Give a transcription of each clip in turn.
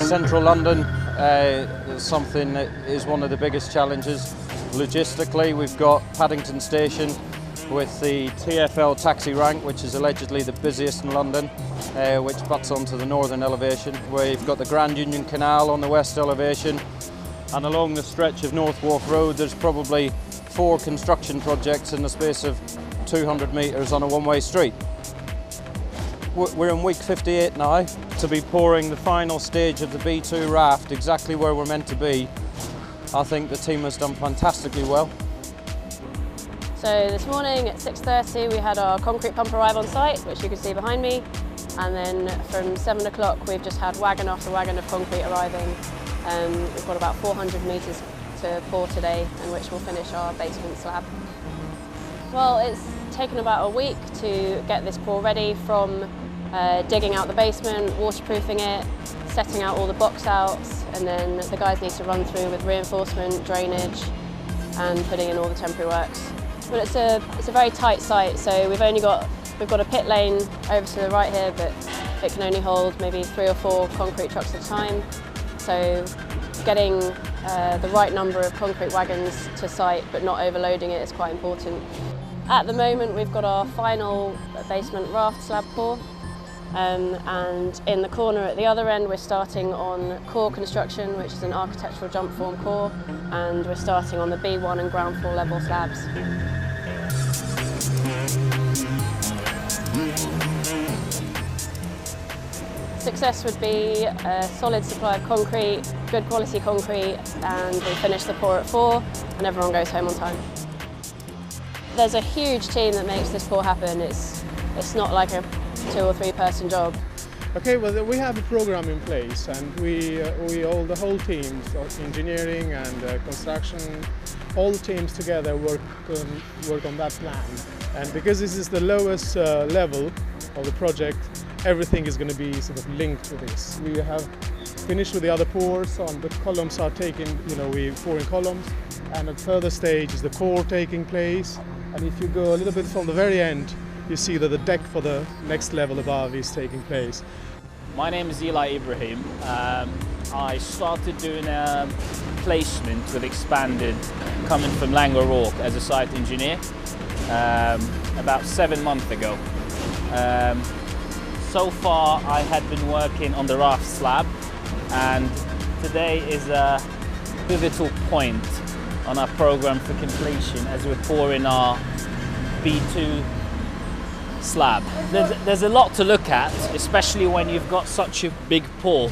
central London is something that is one of the biggest challenges. Logistically, we've got Paddington Station with the TfL taxi rank, which is allegedly the busiest in London, which butts onto the northern elevation. We've got the Grand Union Canal on the west elevation, and along the stretch of North Wharf Road there's probably 4 construction projects in the space of 200 metres on a one-way street. We're in week 58 now to be pouring the final stage of the B2 raft exactly where we're meant to be. I think the team has done fantastically well. So this morning at 6:30 we had our concrete pump arrive on site, which you can see behind me, and then from 7 o'clock we've just had wagon after wagon of concrete arriving. We've got about 400 metres to pour today, in which we'll finish our basement slab. Well, it's taken about a week to get this pour ready, from digging out the basement, waterproofing it, setting out all the box outs, and then the guys need to run through with reinforcement, drainage, and putting in all the temporary works. But it's a very tight site, so we've got a pit lane over to the right here, but it can only hold maybe 3 or 4 concrete trucks at a time. So getting the right number of concrete wagons to site but not overloading it is quite important. At the moment we've got our final basement raft slab pour, and in the corner at the other end we're starting on core construction, which is an architectural jump form core, and we're starting on the B1 and ground floor level slabs. Success would be a solid supply of concrete, good quality concrete, and we finish the pour at 4 and everyone goes home on time. There's a huge team that makes this pour happen. It's not like a 2 or 3 person job. Okay, well we have a program in place, and the whole team, so engineering and construction, all the teams together work on that plan. And because this is the lowest level of the project, everything is going to be sort of linked to this. We have finished with the other pours, and the columns are taken, we pour in columns, and at further stage is the core taking place. And if you go a little bit from the very end, you see that the deck for the next level above is taking place. My name is Eli Ibrahim. I started doing a placement with Expanded coming from Laing O'Rourke as a site engineer about 7 months ago. So far I had been working on the raft slab, and today is a pivotal point on our program for completion as we're pouring our B2 slab. There's a lot to look at, especially when you've got such a big pour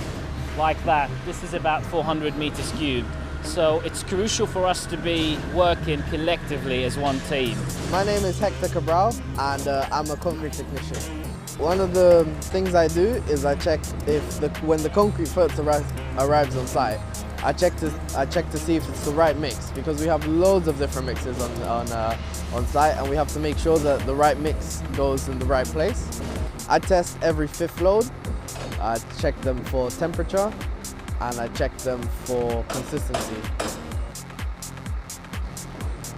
like that. This is about 400 meters cubed, so it's crucial for us to be working collectively as one team. My name is Hector Cabral, and I'm a concrete technician. One of the things I do is I check when the concrete first arrives on site, I check to see if it's the right mix, because we have loads of different mixes on site, and we have to make sure that the right mix goes in the right place. I test every 5th load. I check them for temperature, and I check them for consistency.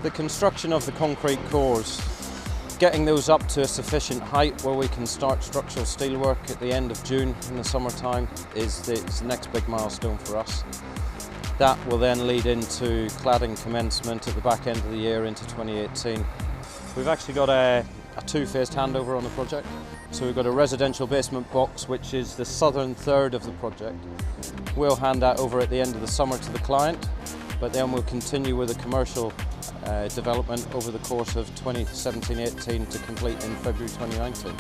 The construction of the concrete cores, getting those up to a sufficient height where we can start structural steelwork at the end of June in the summertime is the next big milestone for us. That will then lead into cladding commencement at the back end of the year into 2018. We've actually got a 2-phased handover on the project. So we've got a residential basement box, which is the southern third of the project. We'll hand that over at the end of the summer to the client, but then we'll continue with the commercial development over the course of 2017-18 to complete in February 2019.